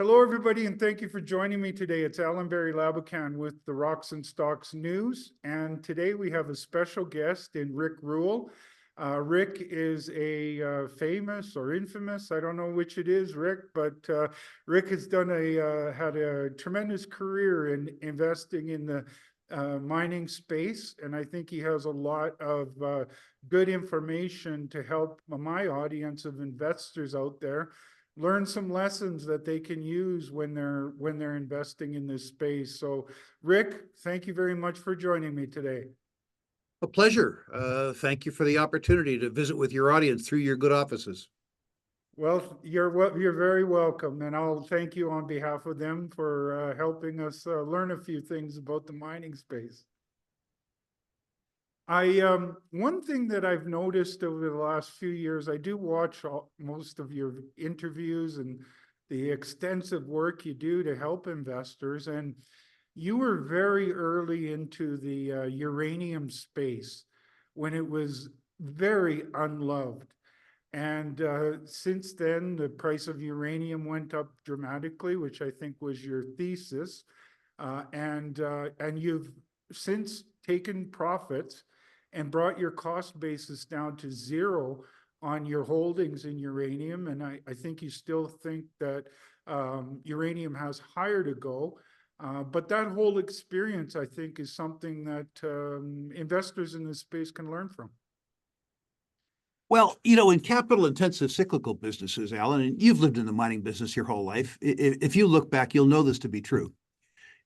Hello, everybody, and thank you for joining me today. It's Allan Laboucan with the Rocks and Stocks News, and today we have a special guest in Rick Rule. Rick is a famous or infamous, I don't know which it is, Rick, but Rick has had a tremendous career in investing in the mining space, and I think he has a lot of good information to help my audience of investors out there learn some lessons that they can use when they're investing in this space. So, Rick, thank you very much for joining me today. A pleasure. Thank you for the opportunity to visit with your audience through your good offices. Well, you're very welcome, and I'll thank you on behalf of them for helping us learn a few things about the mining space. One thing that I've noticed over the last few years, I do watch most of your interviews and the extensive work you do to help investors. And you were very early into the uranium space when it was very unloved. And since then, the price of uranium went up dramatically, which I think was your thesis. And you've since taken profits and brought your cost basis down to zero on your holdings in uranium. And I think you still think that uranium has higher to go. But that whole experience, I think, is something that investors in this space can learn from. Well, in capital-intensive cyclical businesses, Alan, and you've lived in the mining business your whole life, if you look back, you'll know this to be true.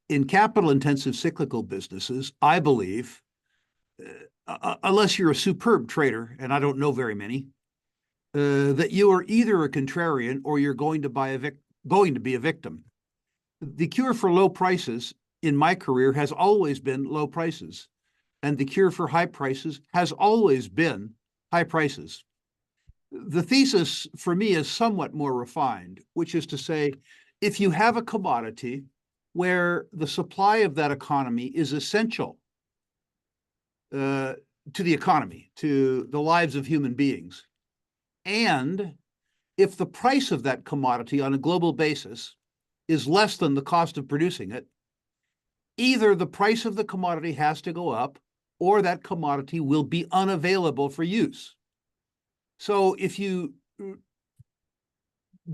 In capital-intensive cyclical businesses, I believe, unless you're a superb trader, and I don't know very many, that you are either a contrarian or you're going to be a victim. The cure for low prices in my career has always been low prices, and the cure for high prices has always been high prices. The thesis for me is somewhat more refined, which is to say, if you have a commodity where the supply of that economy is essential to the economy, to the lives of human beings, and if the price of that commodity on a global basis is less than the cost of producing it, either the price of the commodity has to go up or that commodity will be unavailable for use. So if you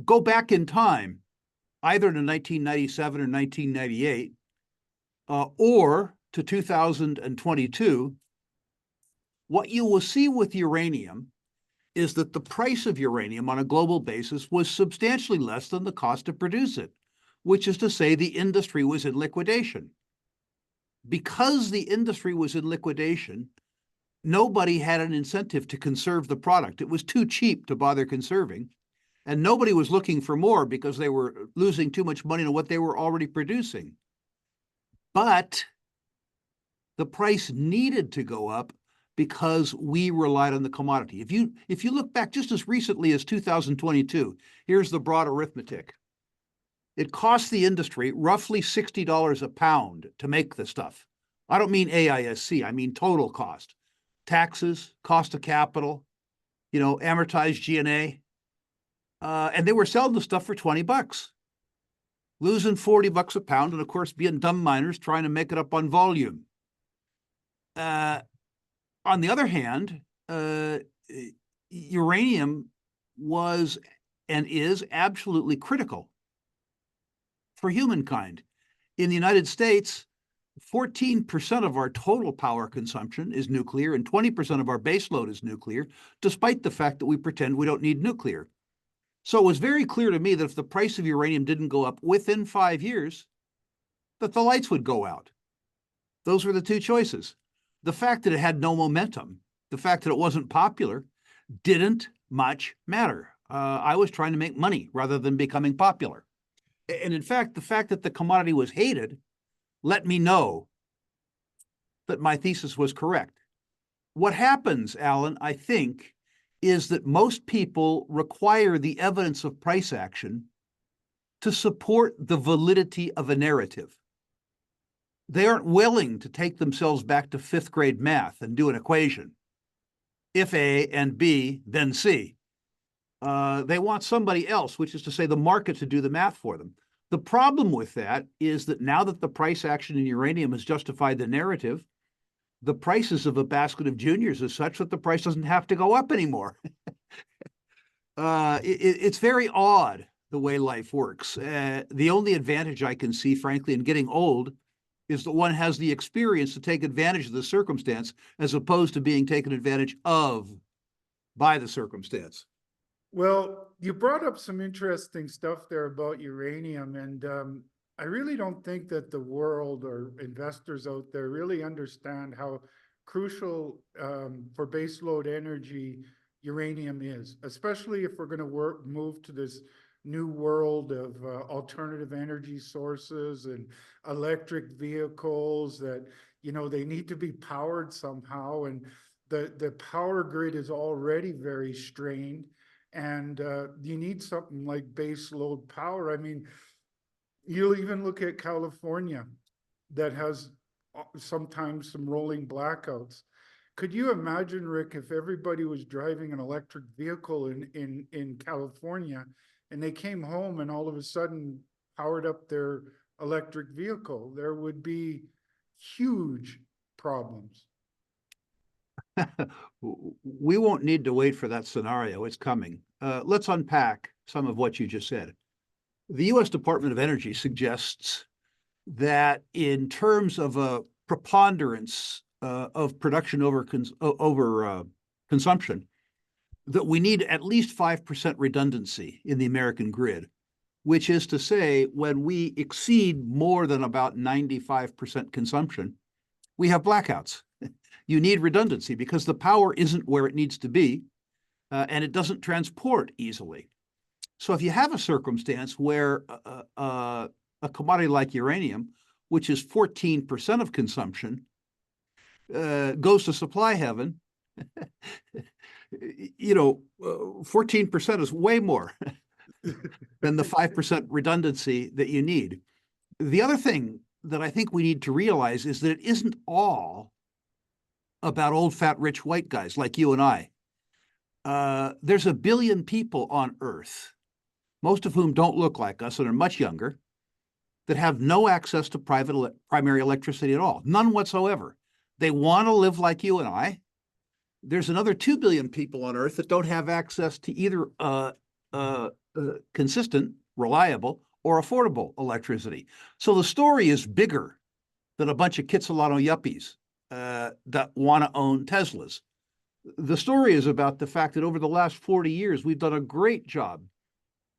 go back in time, either to 1997 or 1998, or to 2022, what you will see with uranium is that the price of uranium on a global basis was substantially less than the cost to produce it, which is to say the industry was in liquidation. Because the industry was in liquidation, nobody had an incentive to conserve the product. It was too cheap to bother conserving, and nobody was looking for more because they were losing too much money on what they were already producing. But the price needed to go up because we relied on the commodity. If you look back just as recently as 2022, here's the broad arithmetic. It cost the industry roughly $60 a pound to make the stuff. I don't mean AISC, I mean total cost. Taxes, cost of capital, amortized G&A. And they were selling the stuff for 20 bucks, losing 40 bucks a pound, and of course being dumb miners trying to make it up on volume. On the other hand, uranium was and is absolutely critical for humankind. In the United States, 14% of our total power consumption is nuclear and 20% of our baseload is nuclear, despite the fact that we pretend we don't need nuclear. So it was very clear to me that if the price of uranium didn't go up within 5 years, that the lights would go out. Those were the two choices. The fact that it had no momentum, the fact that it wasn't popular, didn't much matter. I was trying to make money rather than becoming popular. And in fact, the fact that the commodity was hated let me know that my thesis was correct. What happens, Alan, I think, is that most people require the evidence of price action to support the validity of a narrative. They aren't willing to take themselves back to 5th grade math and do an equation. If A and B, then C. They want somebody else, which is to say the market, to do the math for them. The problem with that is that now that the price action in uranium has justified the narrative, the prices of a basket of juniors is such that the price doesn't have to go up anymore. It's very odd the way life works. The only advantage I can see, frankly, in getting old is that one has the experience to take advantage of the circumstance as opposed to being taken advantage of by the circumstance. Well, you brought up some interesting stuff there about uranium, and I really don't think that the world or investors out there really understand how crucial for baseload energy uranium is, especially if we're going to move to this new world of alternative energy sources and electric vehicles that, you know, they need to be powered somehow. And the power grid is already very strained. And you need something like base load power. I mean, you'll even look at California that has sometimes some rolling blackouts. Could you imagine, Rick, if everybody was driving an electric vehicle in California and they came home and all of a sudden powered up their electric vehicle? There would be huge problems. We won't need to wait for that scenario. It's coming. Let's unpack some of what you just said. The U.S. Department of Energy suggests that in terms of a preponderance of production over consumption, that we need at least 5% redundancy in the American grid, which is to say, when we exceed more than about 95% consumption, we have blackouts. You need redundancy because the power isn't where it needs to be, and it doesn't transport easily. So if you have a circumstance where a commodity like uranium, which is 14% of consumption, goes to supply heaven, 14% is way more than the 5% redundancy that you need. The other thing that I think we need to realize is that it isn't all about old, fat, rich white guys like you and I. There's 1 billion people on Earth, most of whom don't look like us and are much younger, that have no access to primary electricity at all, none whatsoever. They want to live like you and I. There's another 2 billion people on Earth that don't have access to either consistent, reliable, or affordable electricity. So the story is bigger than a bunch of Kitsilano yuppies that want to own Teslas. The story is about the fact that over the last 40 years, we've done a great job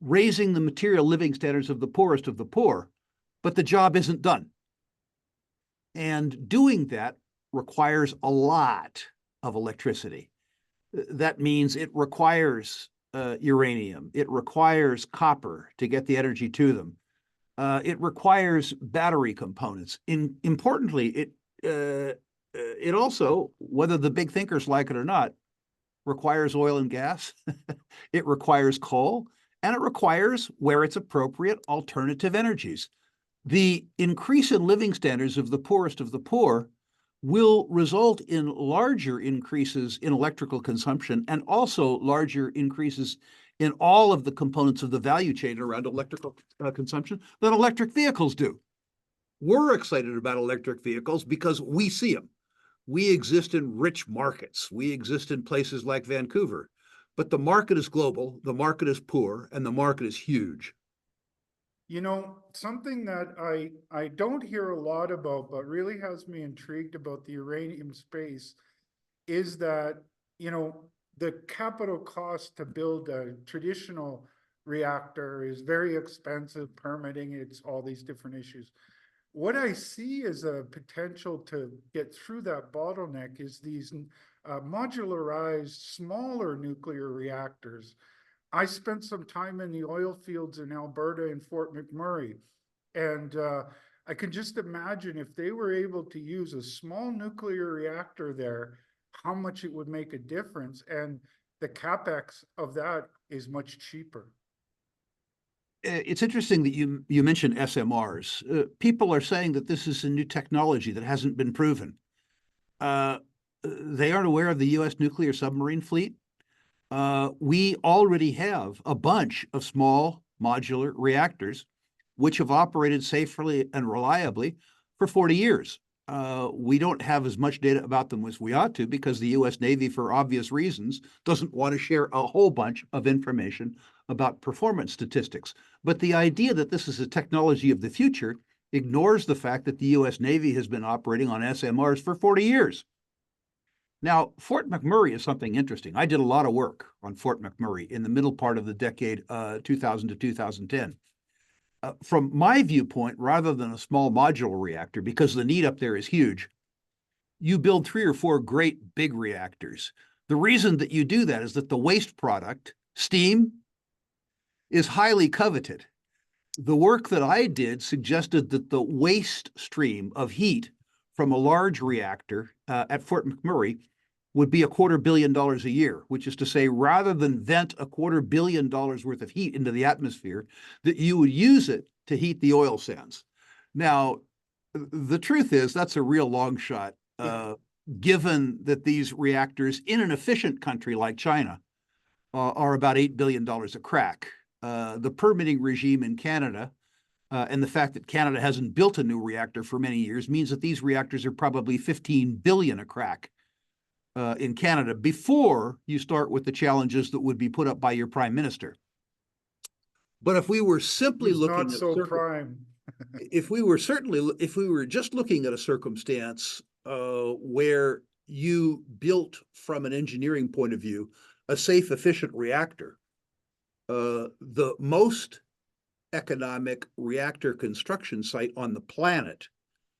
raising the material living standards of the poorest of the poor, but the job isn't done. And doing that requires a lot of electricity. That means it requires uranium. It requires copper to get the energy to them. It requires battery components. Importantly, it also, whether the big thinkers like it or not, requires oil and gas. It requires coal, and it requires, where it's appropriate, alternative energies. The increase in living standards of the poorest of the poor will result in larger increases in electrical consumption and also larger increases in all of the components of the value chain around electrical consumption than electric vehicles do. We're excited about electric vehicles because we see them. We exist in rich markets. We exist in places like Vancouver. But the market is global, the market is poor, and the market is huge. You know, something that I don't hear a lot about, but really has me intrigued about the uranium space is that, you know, the capital cost to build a traditional reactor is very expensive, permitting, it's all these different issues. What I see as a potential to get through that bottleneck is these modularized, smaller nuclear reactors. I spent some time in the oil fields in Alberta and Fort McMurray, and I can just imagine if they were able to use a small nuclear reactor there, how much it would make a difference. And the capex of that is much cheaper. It's interesting that you mentioned SMRs. People are saying that this is a new technology that hasn't been proven. They aren't aware of the U.S. nuclear submarine fleet. We already have a bunch of small modular reactors which have operated safely and reliably for 40 years. We don't have as much data about them as we ought to because the US Navy, for obvious reasons, doesn't want to share a whole bunch of information about performance statistics. But the idea that this is a technology of the future ignores the fact that the US Navy has been operating on SMRs for 40 years. Now, Fort McMurray is something interesting. I did a lot of work on Fort McMurray in the middle part of the decade 2000 to 2010. From my viewpoint, rather than a small modular reactor, because the need up there is huge, you build 3 or 4 great big reactors. The reason that you do that is that the waste product, steam, is highly coveted. The work that I did suggested that the waste stream of heat from a large reactor at Fort McMurray would be $250 million a year, which is to say, rather than vent $250 million worth of heat into the atmosphere, that you would use it to heat the oil sands. Now, the truth is that's a real long shot, given that these reactors in an efficient country like China are about $8 billion a crack. The permitting regime in Canada and the fact that Canada hasn't built a new reactor for many years means that these reactors are probably 15 billion a crack in Canada before you start with the challenges that would be put up by your prime minister. But if we were simply looking not at so prime. if we were just looking at a circumstance where you built from an engineering point of view a safe, efficient reactor, the most economic reactor construction site on the planet,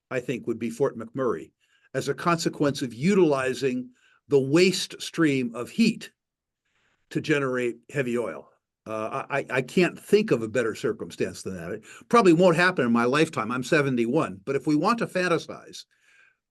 I think, would be Fort McMurray, as a consequence of utilizing the waste stream of heat to generate heavy oil. I can't think of a better circumstance than that. It probably won't happen in my lifetime. I'm 71. But if we want to fantasize,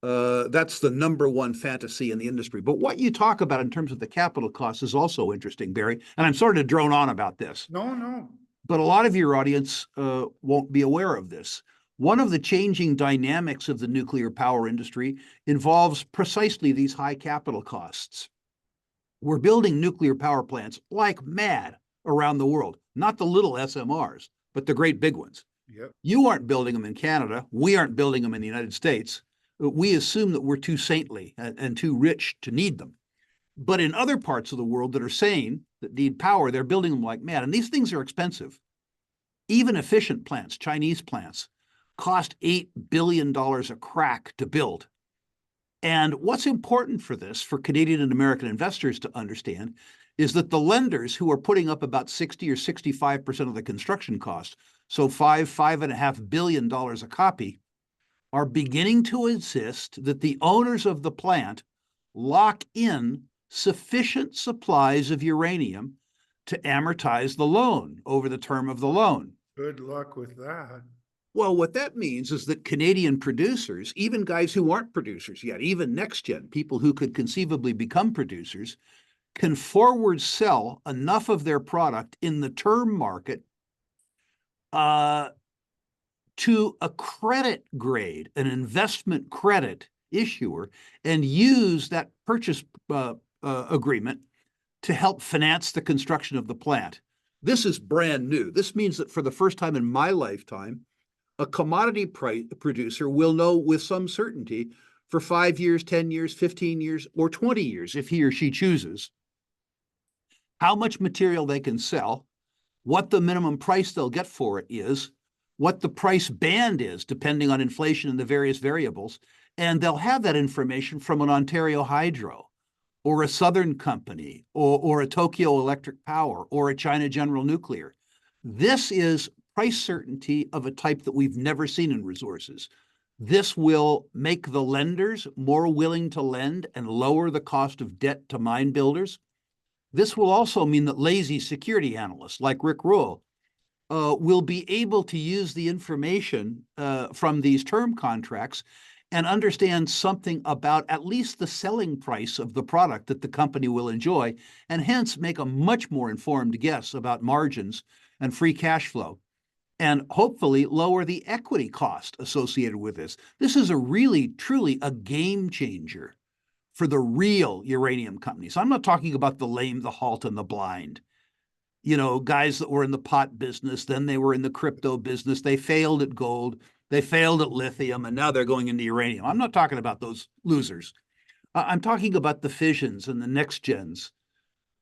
that's the #1 fantasy in the industry. But what you talk about in terms of the capital costs is also interesting, Barry. And I'm sorry to drone on about this. No. But a lot of your audience won't be aware of this. One of the changing dynamics of the nuclear power industry involves precisely these high capital costs. We're building nuclear power plants like mad around the world, not the little SMRs, but the great big ones. Yep. You aren't building them in Canada. We aren't building them in the United States. We assume that we're too saintly and too rich to need them. But in other parts of the world that are sane, that need power, they're building them like mad. And these things are expensive. Even efficient plants, Chinese plants, cost $8 billion a crack to build. And what's important for this, for Canadian and American investors to understand, is that the lenders who are putting up about 60 or 65% of the construction cost, so $5.5 billion a copy, are beginning to insist that the owners of the plant lock in sufficient supplies of uranium to amortize the loan over the term of the loan. Good luck with that. Well, what that means is that Canadian producers, even guys who aren't producers yet, even next-gen, people who could conceivably become producers, can forward sell enough of their product in the term market to a credit grade, an investment credit issuer, and use that purchase agreement to help finance the construction of the plant. This is brand new. This means that for the first time in my lifetime, a commodity producer will know with some certainty for 5 years, 10 years, 15 years, or 20 years, if he or she chooses, how much material they can sell, what the minimum price they'll get for it is, what the price band is, depending on inflation and the various variables, and they'll have that information from an Ontario Hydro, or a Southern Company, or a Tokyo Electric Power, or a China General Nuclear. This is price certainty of a type that we've never seen in resources. This will make the lenders more willing to lend and lower the cost of debt to mine builders. This will also mean that lazy security analysts like Rick Rule will be able to use the information from these term contracts and understand something about at least the selling price of the product that the company will enjoy, and hence make a much more informed guess about margins and free cash flow, and hopefully lower the equity cost associated with this. This is a really, truly a game changer for the real uranium companies. I'm not talking about the lame, the halt, and the blind. you know, guys that were in the pot business, then they were in the crypto business. They failed at gold, they failed at lithium, and now they're going into uranium. I'm not talking about those losers. I'm talking about the fissions and the next gens,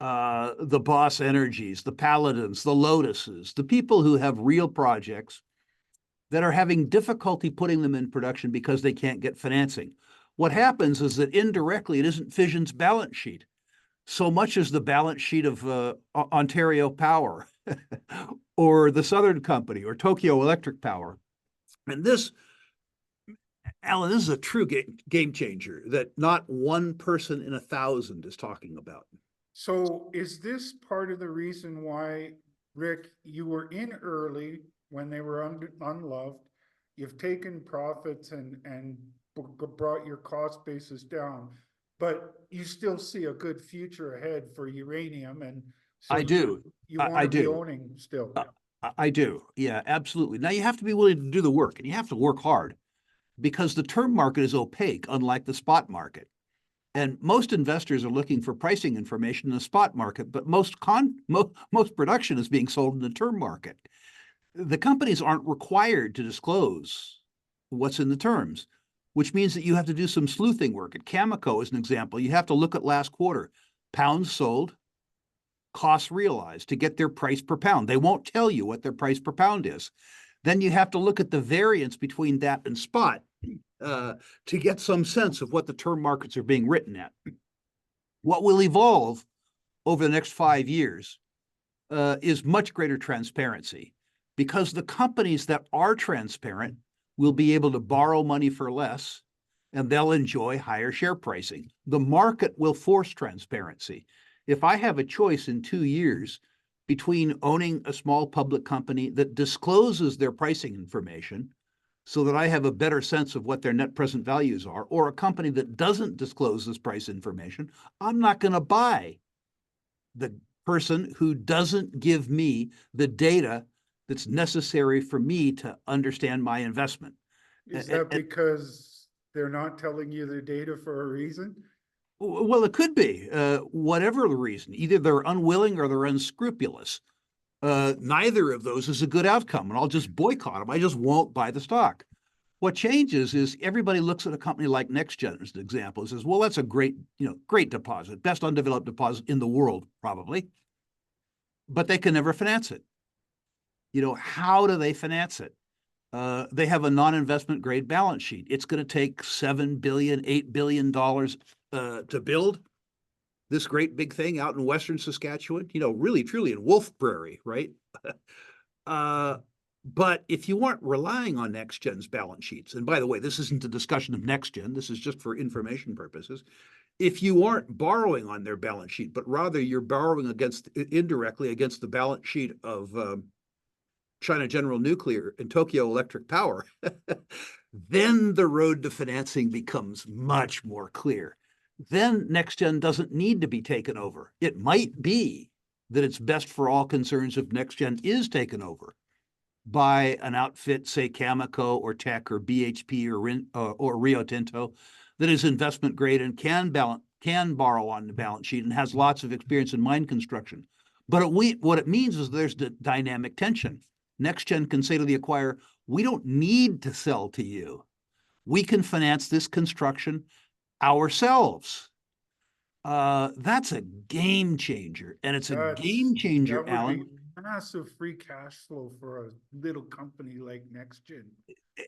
the Boss Energies, the Paladins, the Lotuses, the people who have real projects that are having difficulty putting them in production because they can't get financing. What happens is that indirectly, it isn't Fission's balance sheet so much as the balance sheet of Ontario Power or the Southern Company or Tokyo Electric Power. And this, Allan, this is a true game changer that not one person in 1,000 is talking about. So is this part of the reason why, Rick, you were in early when they were unloved? You've taken profits and brought your cost basis down, but you still see a good future ahead for uranium, and so I do. you I want to be do. owning still. I do. Yeah, absolutely. Now you have to be willing to do the work, and you have to work hard because the term market is opaque, unlike the spot market. And most investors are looking for pricing information in the spot market, but most production is being sold in the term market. The companies aren't required to disclose what's in the terms, which means that you have to do some sleuthing work. At Cameco, as an example, you have to look at last quarter, pounds sold, costs realized to get their price per pound. They won't tell you what their price per pound is. Then you have to look at the variance between that and spot to get some sense of what the term markets are being written at. What will evolve over the next 5 years is much greater transparency, because the companies that are transparent will be able to borrow money for less and they'll enjoy higher share pricing. The market will force transparency. If I have a choice in 2 years between owning a small public company that discloses their pricing information so that I have a better sense of what their net present values are, or a company that doesn't disclose this price information, I'm not going to buy the person who doesn't give me the data that's necessary for me to understand my investment. Is that because they're not telling you the data for a reason? Well, it could be whatever the reason. Either they're unwilling or they're unscrupulous. Neither of those is a good outcome, and I'll just boycott them. I just won't buy the stock. What changes is everybody looks at a company like NextGen as an example and says, well, that's a great, great deposit, best undeveloped deposit in the world, probably, but they can never finance it. How do they finance it? They have a non-investment grade balance sheet. It's going to take $7 billion, $8 billion to build this great big thing out in Western Saskatchewan, really, truly in Wolf Prairie, right? But if you weren't relying on NextGen's balance sheets, and by the way, this isn't a discussion of NextGen, this is just for information purposes. If you aren't borrowing on their balance sheet, but rather you're borrowing indirectly against the balance sheet of China General Nuclear and Tokyo Electric Power, then the road to financing becomes much more clear. Then NextGen doesn't need to be taken over. It might be that it's best for all concerns if NextGen is taken over by an outfit, say Cameco or Teck or BHP or Rio Tinto, that is investment grade and can borrow on the balance sheet and has lots of experience in mine construction. But what it means is there's the dynamic tension. NextGen can say to the acquirer, we don't need to sell to you. We can finance this construction ourselves. That's a game changer. And it's a game changer, That would Allan. be massive free cash flow for a little company like NextGen.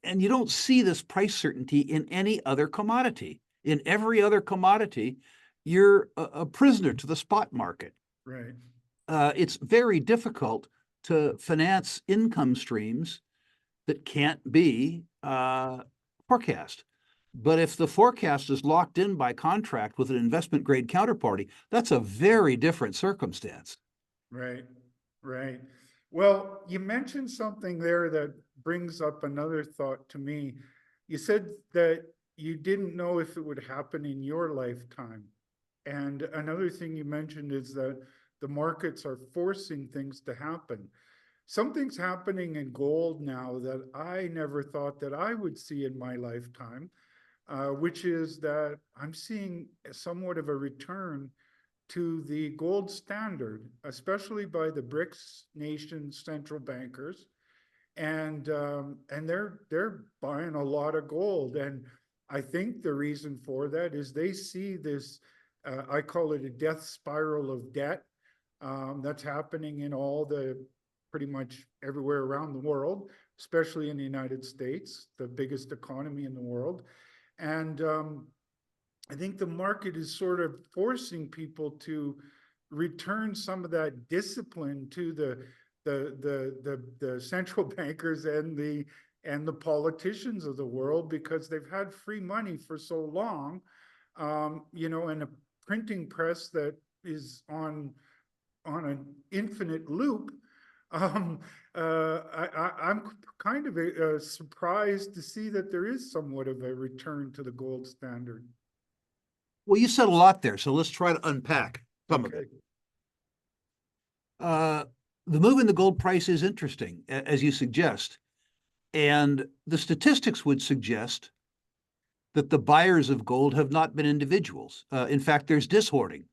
And you don't see this price certainty in any other commodity. In every other commodity, you're a prisoner to the spot market. Right. It's very difficult to finance income streams that can't be forecast. But if the forecast is locked in by contract with an investment grade counterparty, that's a very different circumstance. Right, right. Well, you mentioned something there that brings up another thought to me. You said that you didn't know if it would happen in your lifetime. And another thing you mentioned is that the markets are forcing things to happen. Something's happening in gold now that I never thought that I would see in my lifetime, which is that I'm seeing somewhat of a return to the gold standard, especially by the BRICS nations central bankers, and they're buying a lot of gold. And I think the reason for that is they see this, I call it a death spiral of debt, that's happening in pretty much everywhere around the world, especially in the United States, the biggest economy in the world. And I think the market is sort of forcing people to return some of that discipline to the central bankers and the politicians of the world, because they've had free money for so long, and a printing press that is on an infinite loop. I'm kind of surprised to see that there is somewhat of a return to the gold standard. Well, you said a lot there, so let's try to unpack some of it. The move in the gold price is interesting, as you suggest. And the statistics would suggest that the buyers of gold have not been individuals. In fact, there's dishoarding.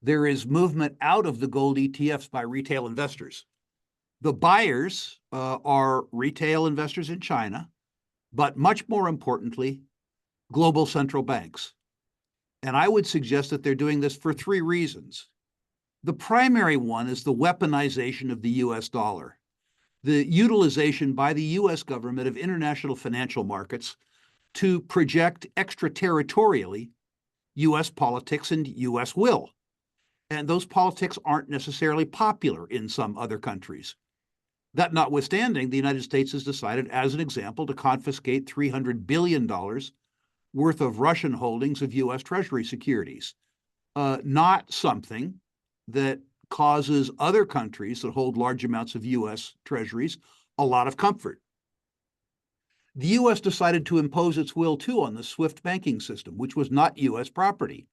There is movement out of the gold ETFs by retail investors. The buyers are retail investors in China, but much more importantly, global central banks. And I would suggest that they're doing this for three reasons. The primary one is the weaponization of the US dollar, the utilization by the US government of international financial markets to project extraterritorially US politics and US will. And those politics aren't necessarily popular in some other countries. That notwithstanding, the United States has decided, as an example, to confiscate $300 billion worth of Russian holdings of US Treasury securities. Not something that causes other countries that hold large amounts of US Treasuries a lot of comfort. The US decided to impose its will, too, on the SWIFT banking system, which was not US property.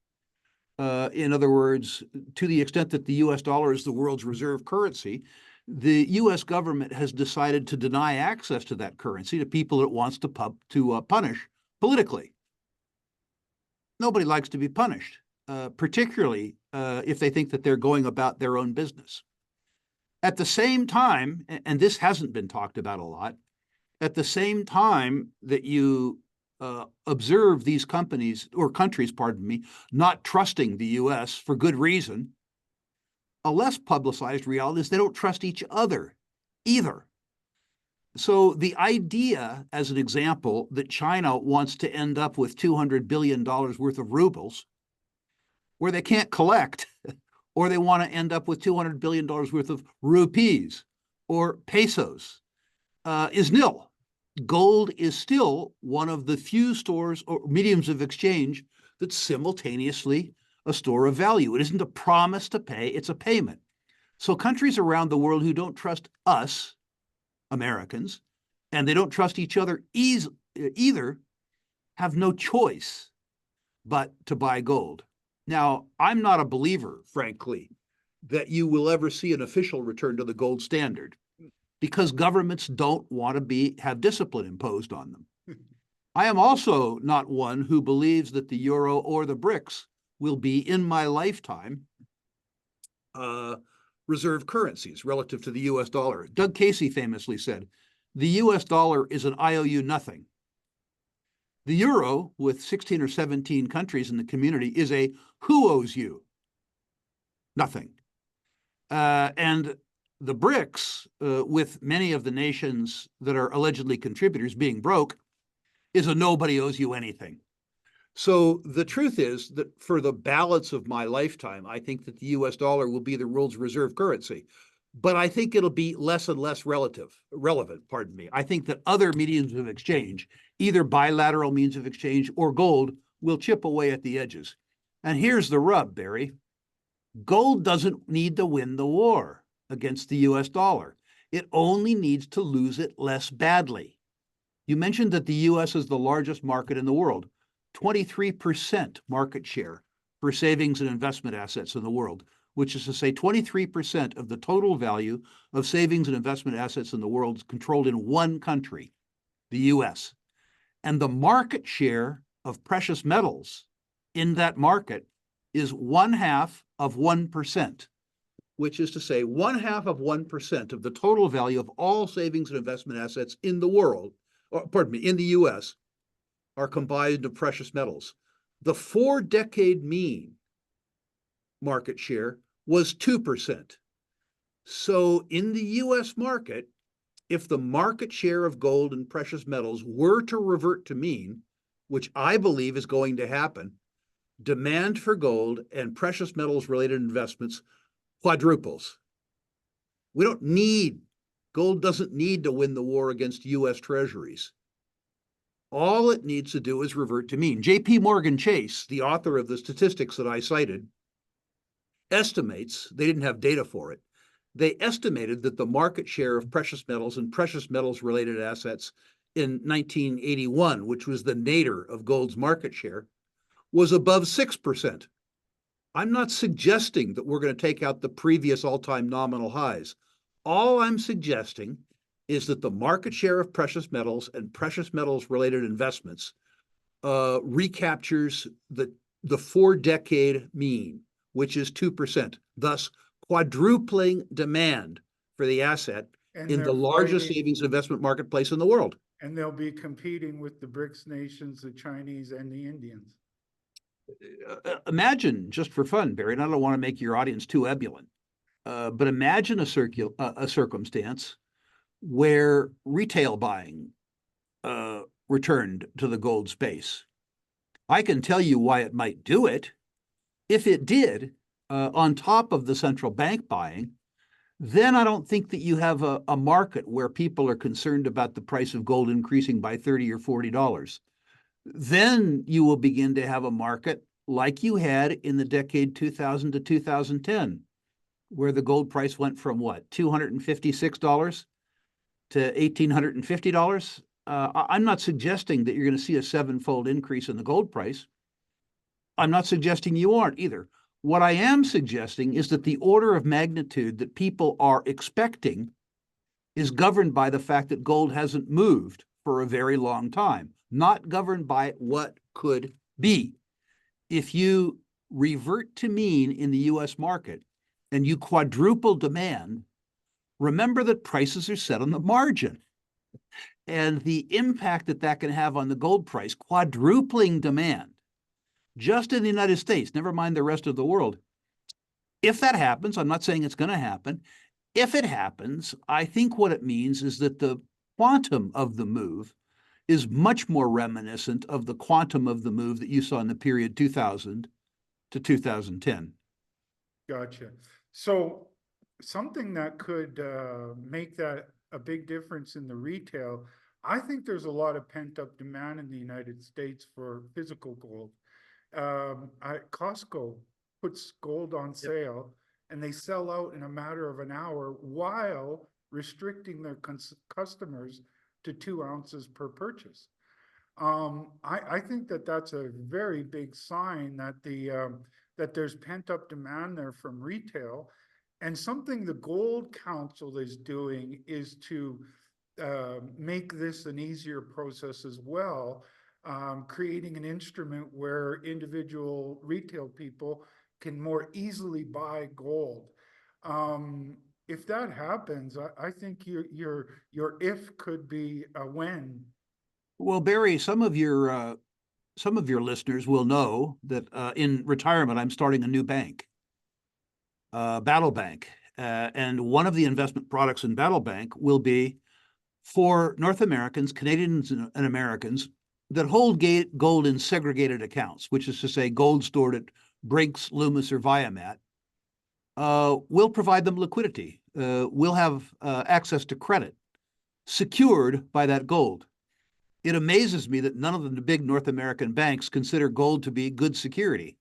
In other words, to the extent that the US dollar is the world's reserve currency, the US government has decided to deny access to that currency to people it wants to punish politically. Nobody likes to be punished, particularly if they think that they're going about their own business. At the same time, and this hasn't been talked about a lot, at the same time that you observe these countries, not trusting the US for good reason, a less publicized reality is they don't trust each other either. So the idea, as an example, that China wants to end up with $200 billion worth of rubles, where they can't collect, or they want to end up with $200 billion worth of rupees or pesos, is nil. Gold is still one of the few stores or mediums of exchange that's simultaneously a store of value. It isn't a promise to pay, it's a payment. So countries around the world who don't trust us, Americans, and they don't trust each other either, have no choice but to buy gold. Now, I'm not a believer, frankly, that you will ever see an official return to the gold standard, because governments don't want to have discipline imposed on them. I am also not one who believes that the euro or the BRICS will be, in my lifetime, reserve currencies relative to the US dollar. Doug Casey famously said, the US dollar is an IOU nothing. The euro, with 16 or 17 countries in the community, is a who owes you? Nothing. And the BRICS, with many of the nations that are allegedly contributors being broke, is a nobody owes you anything. So the truth is that for the balance of my lifetime, I think that the US dollar will be the world's reserve currency. But I think it'll be less and less relevant. I think that other mediums of exchange, either bilateral means of exchange or gold, will chip away at the edges. And here's the rub, Barry. Gold doesn't need to win the war against the US dollar. It only needs to lose it less badly. You mentioned that the US is the largest market in the world, 23% market share for savings and investment assets in the world, which is to say 23% of the total value of savings and investment assets in the world is controlled in one country, the US. And the market share of precious metals in that market is 0.5%, which is to say 0.5% of the total value of all savings and investment assets in the world, or pardon me, in the US, are combined of precious metals. The 4-decade mean market share was 2%. So in the US market, if the market share of gold and precious metals were to revert to mean, which I believe is going to happen, demand for gold and precious metals related investments quadruples. Gold doesn't need to win the war against US treasuries. All it needs to do is revert to mean. JP Morgan Chase, the author of the statistics that I cited, estimates, they didn't have data for it, they estimated that the market share of precious metals and precious metals related assets in 1981, which was the nadir of gold's market share, was above 6%. I'm not suggesting that we're going to take out the previous all-time nominal highs. All I'm suggesting is that the market share of precious metals and precious metals related investments recaptures the 4-decade mean, which is 2%, thus quadrupling demand for the asset in the largest savings investment marketplace in the world. And they'll be competing with the BRICS nations, the Chinese and the Indians. Imagine, just for fun, Barry, and I don't want to make your audience too ebullient, but imagine a circumstance where retail buying returned to the gold space. I can tell you why it might do it. If it did, on top of the central bank buying, then I don't think that you have a market where people are concerned about the price of gold increasing by $30 or $40. Then you will begin to have a market like you had in the decade 2000 to 2010, where the gold price went from what, $256 to $1,850? I'm not suggesting that you're going to see a 7-fold increase in the gold price. I'm not suggesting you aren't either. What I am suggesting is that the order of magnitude that people are expecting is governed by the fact that gold hasn't moved for a very long time, not governed by what could be. If you revert to mean in the US market and you quadruple demand, remember that prices are set on the margin. And the impact that that can have on the gold price, quadrupling demand, just in the United States, never mind the rest of the world. If that happens, I'm not saying it's going to happen. If it happens, I think what it means is that the quantum of the move is much more reminiscent of the quantum of the move that you saw in the period 2000 to 2010. Gotcha. So something that could make that a big difference in the retail, I think there's a lot of pent-up demand in the United States for physical gold. Costco puts gold on sale and they sell out in a matter of an hour while restricting their customers to 2 ounces per purchase. I think that that's a very big sign that that there's pent-up demand there from retail. And something the Gold Council is doing is to make this an easier process as well, creating an instrument where individual retail people can more easily buy gold. If that happens, I think your if could be a when. Well, Barry, some of your listeners will know that in retirement, I'm starting a new bank, Battle Bank. And one of the investment products in Battle Bank will be for North Americans, Canadians, and Americans that hold gold in segregated accounts, which is to say gold stored at Brinks, Loomis, or Viamat. We'll provide them liquidity. We'll have access to credit secured by that gold. It amazes me that none of the big North American banks consider gold to be good security.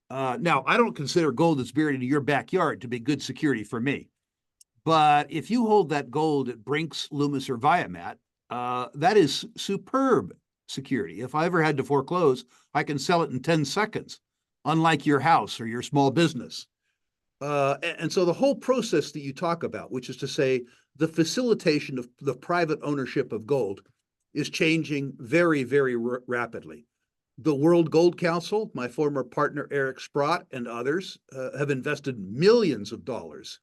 Now, I don't consider gold that's buried in your backyard to be good security for me. But if you hold that gold at Brinks, Loomis, or Viamat, that is superb security. If I ever had to foreclose, I can sell it in 10 seconds, unlike your house or your small business. And so the whole process that you talk about, which is to say the facilitation of the private ownership of gold, is changing very, very rapidly. The World Gold Council, my former partner Eric Sprott and others have invested millions of dollars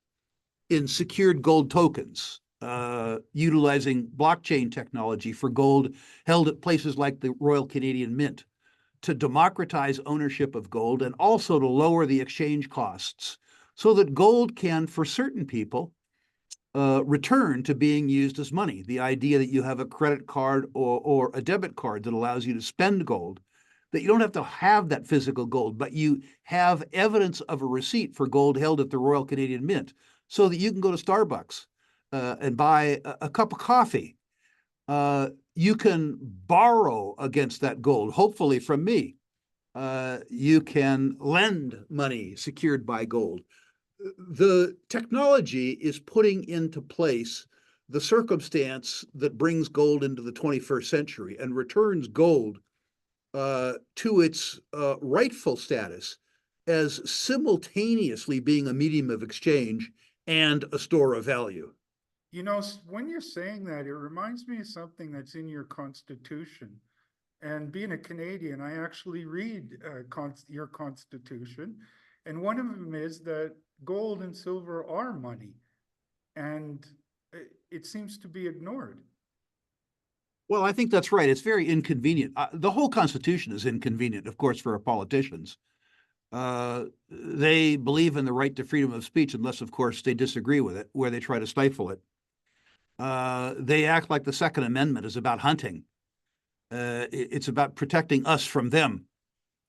in secured gold tokens, utilizing blockchain technology for gold held at places like the Royal Canadian Mint to democratize ownership of gold and also to lower the exchange costs so that gold can, for certain people, return to being used as money. The idea that you have a credit card or a debit card that allows you to spend gold, that you don't have to have that physical gold, but you have evidence of a receipt for gold held at the Royal Canadian Mint so that you can go to Starbucks and buy a cup of coffee. You can borrow against that gold, hopefully from me. You can lend money secured by gold. The technology is putting into place the circumstance that brings gold into the 21st century and returns gold to its rightful status as simultaneously being a medium of exchange and a store of value. You know, when you're saying that, it reminds me of something that's in your Constitution. And being a Canadian, I actually read your Constitution. And one of them is that gold and silver are money. And it seems to be ignored. Well, I think that's right. It's very inconvenient. The whole Constitution is inconvenient, of course, for our politicians. They believe in the right to freedom of speech, unless, of course, they disagree with it, where they try to stifle it. They act like the Second Amendment is about hunting. It's about protecting us from them.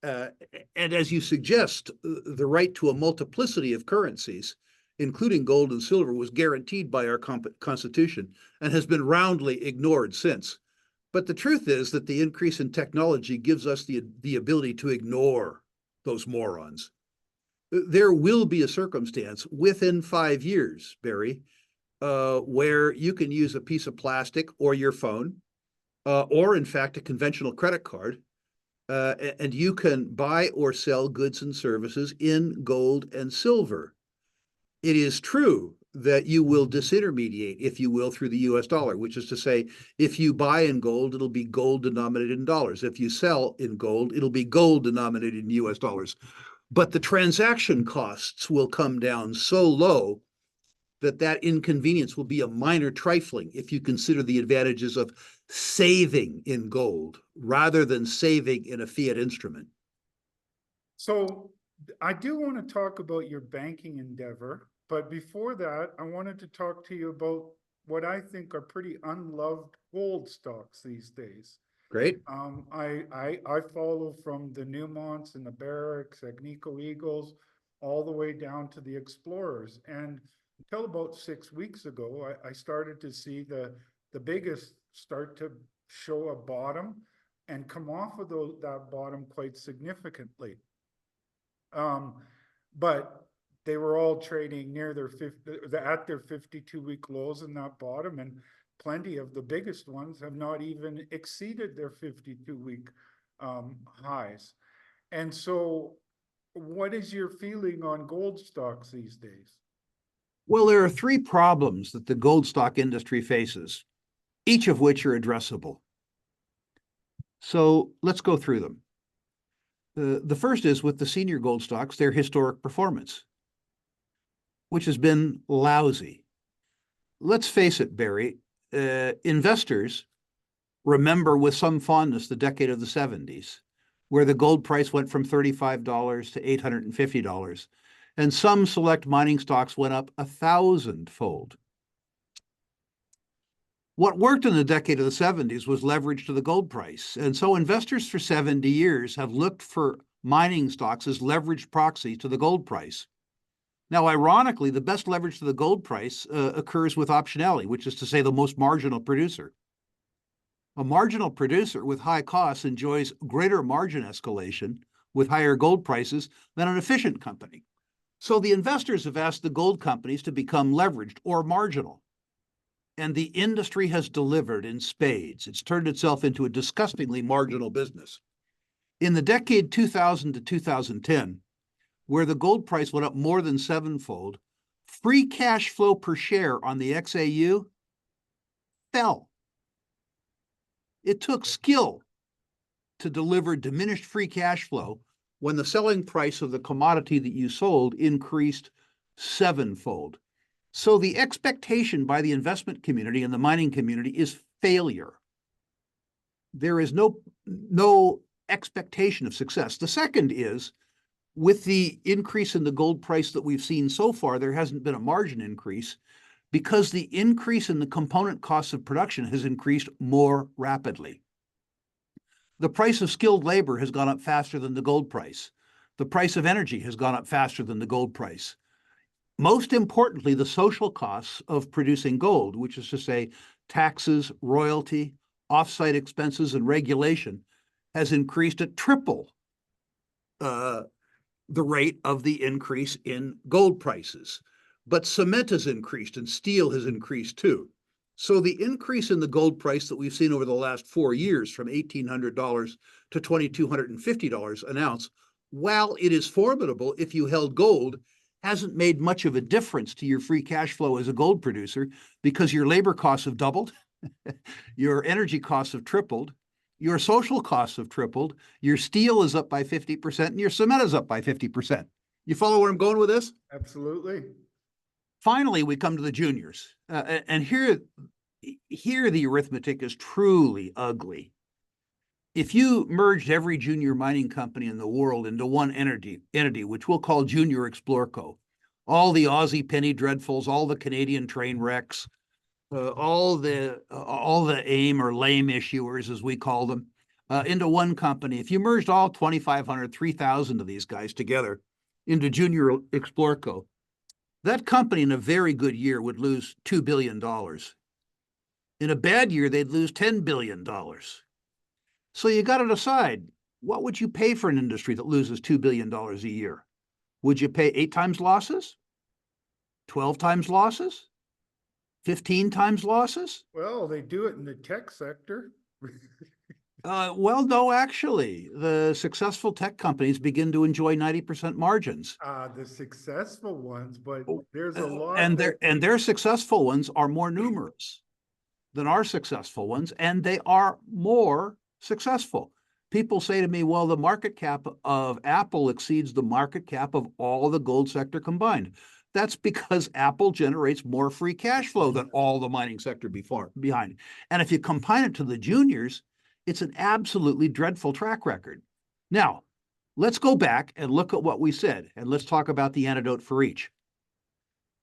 And as you suggest, the right to a multiplicity of currencies, including gold and silver, was guaranteed by our Constitution and has been roundly ignored since. But the truth is that the increase in technology gives us the ability to ignore those morons. There will be a circumstance within 5 years, Barry, where you can use a piece of plastic or your phone, or in fact, a conventional credit card, and you can buy or sell goods and services in gold and silver. It is true that you will disintermediate, if you will, through the US dollar, which is to say, if you buy in gold, it'll be gold denominated in dollars. If you sell in gold, it'll be gold denominated in US dollars. But the transaction costs will come down so low that inconvenience will be a minor trifling if you consider the advantages of saving in gold rather than saving in a fiat instrument. So I do want to talk about your banking endeavor, but before that, I wanted to talk to you about what I think are pretty unloved gold stocks these days. Great. I follow from the Newmonts and the Barracks, Agnico Eagles, all the way down to the Explorers. And until about 6 weeks ago, I started to see the biggest start to show a bottom and come off of that bottom quite significantly. But they were all trading near at their 52-week lows in that bottom, and plenty of the biggest ones have not even exceeded their 52-week highs. And so what is your feeling on gold stocks these days? Well, there are 3 problems that the gold stock industry faces, each of which are addressable. So let's go through them. The first is with the senior gold stocks, their historic performance, which has been lousy. Let's face it, Barry, investors remember with some fondness the decade of the 70s, where the gold price went from $35 to $850, and some select mining stocks went up 1,000-fold. What worked in the decade of the 70s was leverage to the gold price, and so investors for 70 years have looked for mining stocks as leveraged proxy to the gold price. Now, ironically, the best leverage to the gold price occurs with optionality, which is to say the most marginal producer. A marginal producer with high costs enjoys greater margin escalation with higher gold prices than an efficient company. So the investors have asked the gold companies to become leveraged or marginal. And the industry has delivered in spades. It's turned itself into a disgustingly marginal business. In the decade 2000 to 2010, where the gold price went up more than 7-fold, free cash flow per share on the XAU fell. It took skill to deliver diminished free cash flow when the selling price of the commodity that you sold increased sevenfold. So the expectation by the investment community and the mining community is failure. There is no expectation of success. The second is, with the increase in the gold price that we've seen so far, there hasn't been a margin increase because the increase in the component costs of production has increased more rapidly. The price of skilled labor has gone up faster than the gold price. The price of energy has gone up faster than the gold price. Most importantly, the social costs of producing gold, which is to say taxes, royalty, offsite expenses, and regulation, has increased at triple the rate of the increase in gold prices. But cement has increased and steel has increased too. So the increase in the gold price that we've seen over the last 4 years, from $1,800 to $2,250 an ounce, while it is formidable if you held gold, hasn't made much of a difference to your free cash flow as a gold producer, because your labor costs have doubled, your energy costs have tripled, your social costs have tripled, your steel is up by 50%, and your cement is up by 50%. You follow where I'm going with this? Absolutely. Finally, we come to the juniors. And here the arithmetic is truly ugly. If you merged every junior mining company in the world into one entity, which we'll call Junior Explorco, all the Aussie penny dreadfuls, all the Canadian train wrecks, all the AIM or lame issuers, as we call them, into one company. If you merged all 2,500, 3,000 of these guys together into Junior Explorco, that company in a very good year would lose $2 billion. In a bad year, they'd lose $10 billion. So you got to decide, what would you pay for an industry that loses $2 billion a year? Would you pay 8 times losses? 12 times losses? 15 times losses? Well, they do it in the tech sector. Well, no, actually, the successful tech companies begin to enjoy 90% margins. The successful ones, but there's a lot. And their successful ones are more numerous than our successful ones, and they are more successful. People say to me, well, the market cap of Apple exceeds the market cap of all the gold sector combined. That's because Apple generates more free cash flow than all the mining sector behind. And if you combine it to the juniors, it's an absolutely dreadful track record. Now, let's go back and look at what we said, and let's talk about the antidote for each.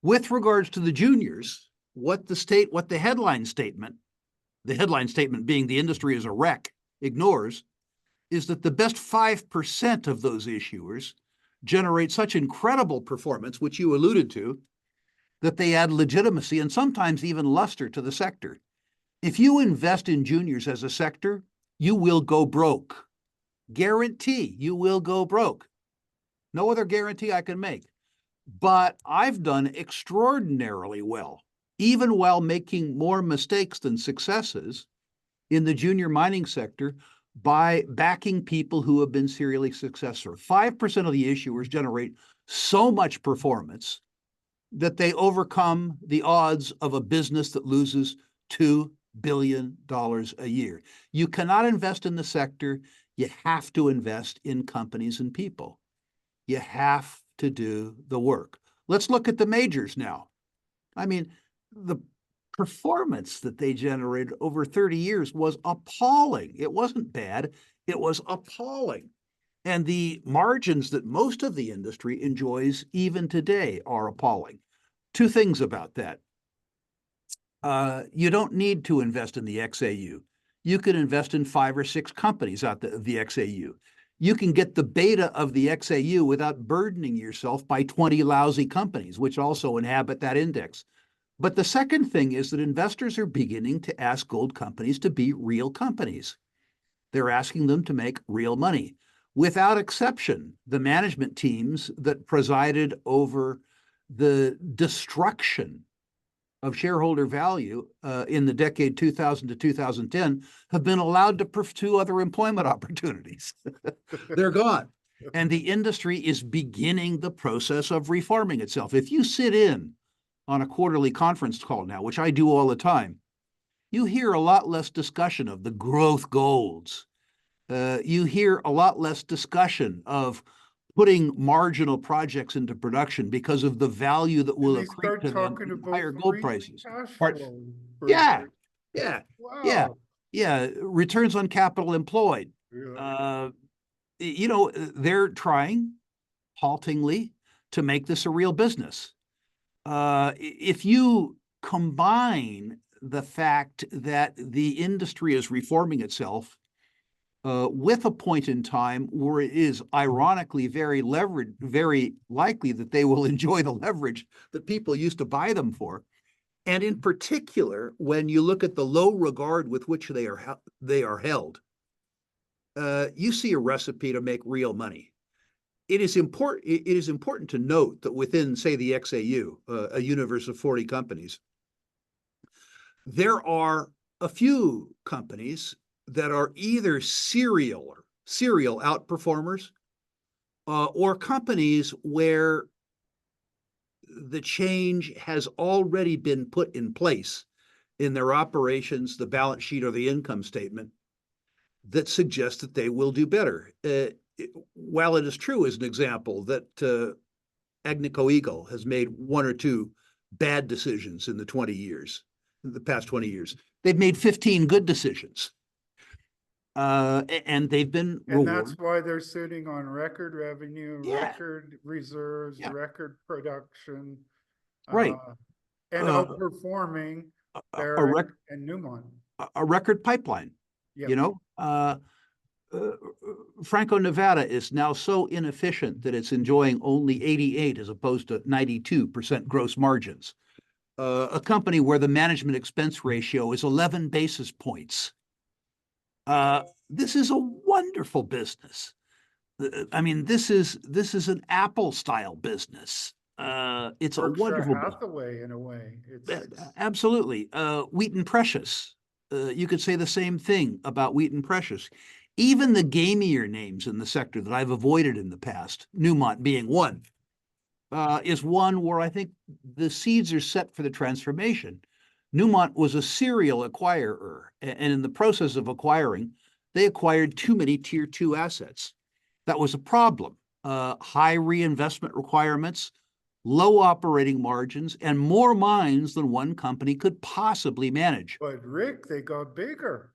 With regards to the juniors, what the headline statement being the industry is a wreck, ignores, is that the best 5% of those issuers generate such incredible performance, which you alluded to, that they add legitimacy and sometimes even luster to the sector. If you invest in juniors as a sector, you will go broke. Guarantee you will go broke. No other guarantee I can make. But I've done extraordinarily well, even while making more mistakes than successes in the junior mining sector, by backing people who have been serially successful. 5% of the issuers generate so much performance that they overcome the odds of a business that loses $2 billion a year. You cannot invest in the sector. You have to invest in companies and people. You have to do the work. Let's look at the majors now. I mean, the performance that they generated over 30 years was appalling. It wasn't bad, it was appalling. And the margins that most of the industry enjoys even today are appalling. 2 things about that. You don't need to invest in the XAU. You can invest in 5 or 6 companies out of the XAU. You can get the beta of the XAU without burdening yourself by 20 lousy companies, which also inhabit that index. But the second thing is that investors are beginning to ask gold companies to be real companies. They're asking them to make real money. Without exception, the management teams that presided over the destruction of shareholder value in the decade 2000 to 2010 have been allowed to pursue other employment opportunities. They're gone. And the industry is beginning the process of reforming itself. If you sit in on a quarterly conference call now, which I do all the time, you hear a lot less discussion of the growth golds You hear a lot less discussion of putting marginal projects into production because of the value that And will they accrete start to them talking in about higher gold free prices. cash Part, flow. yeah, yeah, yeah, Wow. yeah. Returns on capital employed. Yeah. They're trying haltingly to make this a real business. If you combine the fact that the industry is reforming itself with a point in time where it is ironically very leveraged, very likely that they will enjoy the leverage that people used to buy them for. And in particular, when you look at the low regard with which they are held, you see a recipe to make real money. It is important to note that within, say, the XAU, a universe of 40 companies, there are a few companies that are either serial outperformers, or companies where the change has already been put in place in their operations, the balance sheet, or the income statement that suggests that they will do better. While it is true, as an example, that Agnico Eagle has made one or two bad decisions in the past 20 years, they've made 15 good decisions. And they've been And rewarded. that's why they're sitting on record revenue, Yeah, record reserves, yeah, record production, right. and Uh, outperforming a, Barrick rec- and Newmont. a record pipeline, Yeah. you know. Uh, Franco-Nevada is now so inefficient that it's enjoying only 88 as opposed to 92% gross margins. A company where the management expense ratio is 11 basis points. This is a wonderful business. I mean, this is an Apple style business. It's a Berkshire wonderful business. Hathaway in a way. It's Absolutely. Wheaton Precious. You could say the same thing about Wheaton Precious. Even the gamier names in the sector that I've avoided in the past, Newmont being one, is one where I think the seeds are set for the transformation. Newmont was a serial acquirer, and in the process of acquiring, they acquired too many tier two assets. That was a problem. High reinvestment requirements, low operating margins, and more mines than one company could possibly manage. But Rick, they got bigger.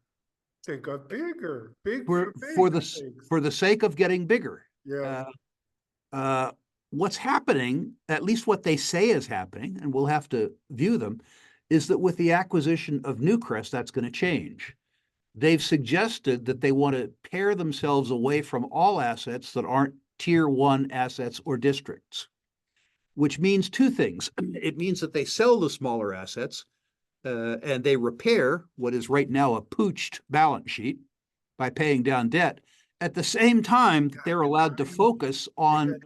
They got bigger. Big For for big sakes. for the sake of getting bigger. Yeah. Uh, what's happening, at least what they say is happening, and we'll have to view them, is that with the acquisition of Newcrest, that's going to change. They've suggested that they want to pare themselves away from all assets that aren't tier one assets or districts, which means two things. It means that they sell the smaller assets and they repair what is right now a pooched balance sheet by paying down debt. At the same time, they're allowed to focus on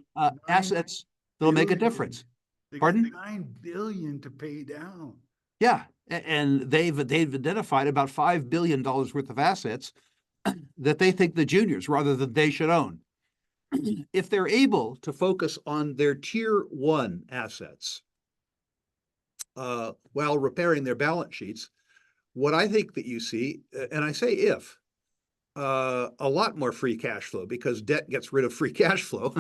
assets that'll make a difference. They got Pardon? 9 billion to pay down. Yeah, and they've identified about $5 billion worth of assets that they think the juniors rather than they should own. If they're able to focus on their tier one assets while repairing their balance sheets, what I think that you see, and I say if, a lot more free cash flow because debt gets rid of free cash flow.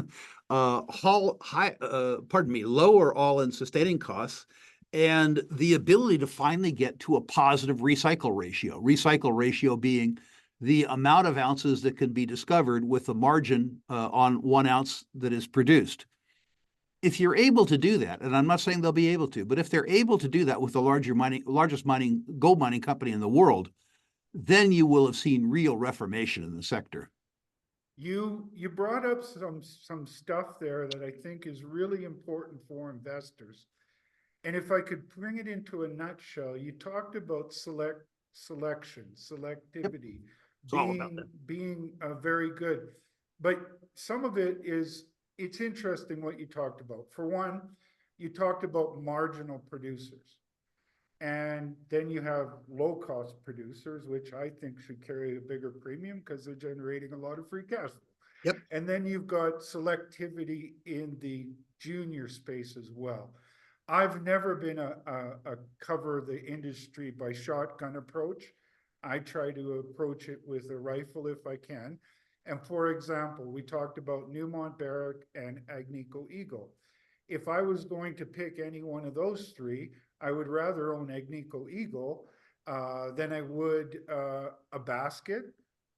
Lower all-in sustaining costs, and the ability to finally get to a positive recycle ratio. Recycle ratio being the amount of ounces that can be discovered with the margin on 1 ounce that is produced. If you're able to do that, and I'm not saying they'll be able to, but if they're able to do that with the largest gold mining company in the world, then you will have seen real reformation in the sector. You brought up some stuff there that I think is really important for investors. And if I could bring it into a nutshell, you talked about selectivity, Yep. It's all about that. being very good. But some of it is, it's interesting what you talked about. For one, you talked about marginal producers. And then you have low cost producers, which I think should carry a bigger premium because they're generating a lot of free cash flow. Yep. And then you've got selectivity in the junior space as well. I've never been a cover the industry by shotgun approach. I try to approach it with a rifle if I can. And for example, we talked about Newmont Barrick and Agnico Eagle. If I was going to pick any one of those three, I would rather own Agnico Eagle than I would a basket,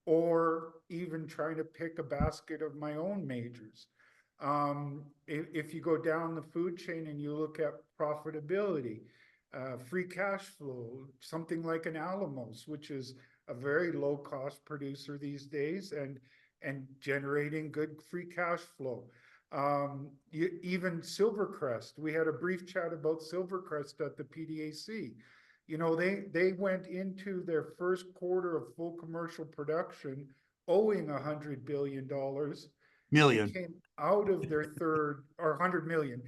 or even trying to pick a basket of my own majors. If you go down the food chain and you look at profitability, free cash flow, something like an Alamos, which is a very low cost producer these days and generating good free cash flow. Even Silvercrest, we had a brief chat about Silvercrest at the PDAC. You know, they went into their first quarter of full commercial production owing $100 billion. Million. It came out of their third, or 100 million.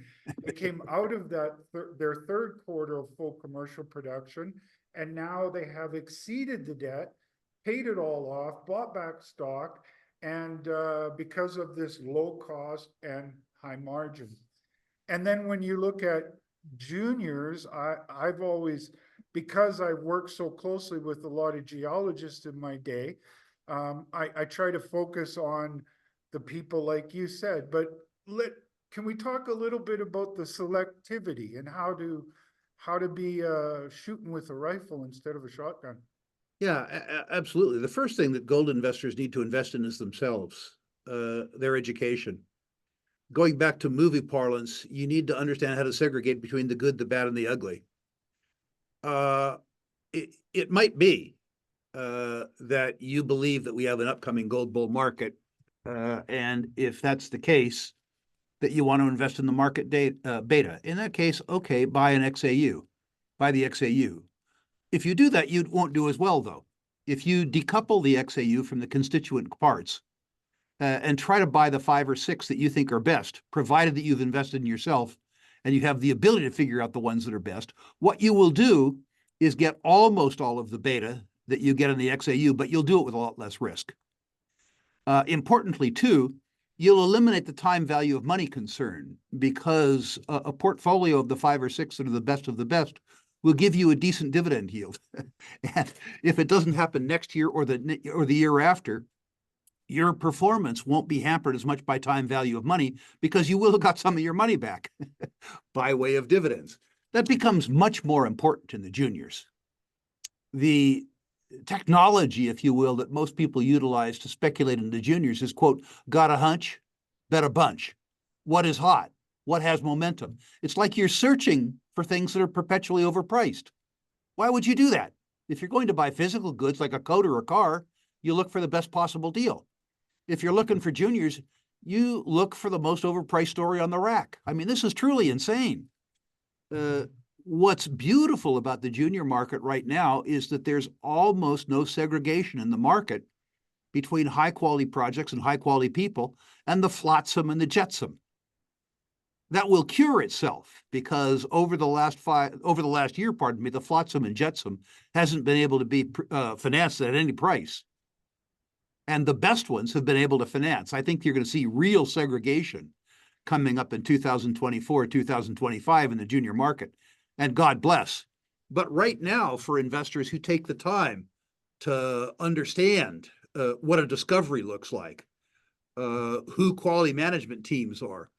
It came out of that their third quarter of full commercial production, and now they have exceeded the debt, paid it all off, bought back stock, and because of this low cost and high margin. And then when you look at juniors, I've always, because I work so closely with a lot of geologists in my day, I try to focus on the people like you said, but can we talk a little bit about the selectivity and how to be shooting with a rifle instead of a shotgun? Yeah, absolutely. The first thing that gold investors need to invest in is themselves, their education. Going back to movie parlance, you need to understand how to segregate between the good, the bad, and the ugly. It might be that you believe that we have an upcoming gold bull market, and if that's the case, that you want to invest in the market beta. In that case, okay, buy an XAU, buy the XAU. If you do that, you won't do as well, though. If you decouple the XAU from the constituent parts and try to buy the 5 or 6 that you think are best, provided that you've invested in yourself and you have the ability to figure out the ones that are best, what you will do is get almost all of the beta that you get in the XAU, but you'll do it with a lot less risk. Importantly, too, you'll eliminate the time value of money concern, because a portfolio of the 5 or 6 that are the best of the best will give you a decent dividend yield. And if it doesn't happen next year or the year after, your performance won't be hampered as much by time value of money, because you will have got some of your money back by way of dividends. That becomes much more important in the juniors. The technology, if you will, that most people utilize to speculate in the juniors is, quote, got a hunch, bet a bunch. What is hot? What has momentum? It's like you're searching for things that are perpetually overpriced. Why would you do that? If you're going to buy physical goods like a coat or a car, you look for the best possible deal. If you're looking for juniors, you look for the most overpriced story on the rack. I mean, this is truly insane. What's beautiful about the junior market right now is that there's almost no segregation in the market between high quality projects and high quality people and the flotsam and the jetsam. That will cure itself, because over the last year, the flotsam and jetsam hasn't been able to be financed at any price. And the best ones have been able to finance. I think you're going to see real segregation coming up in 2024, 2025 in the junior market. And God bless. But right now, for investors who take the time to understand what a discovery looks like, who quality management teams are,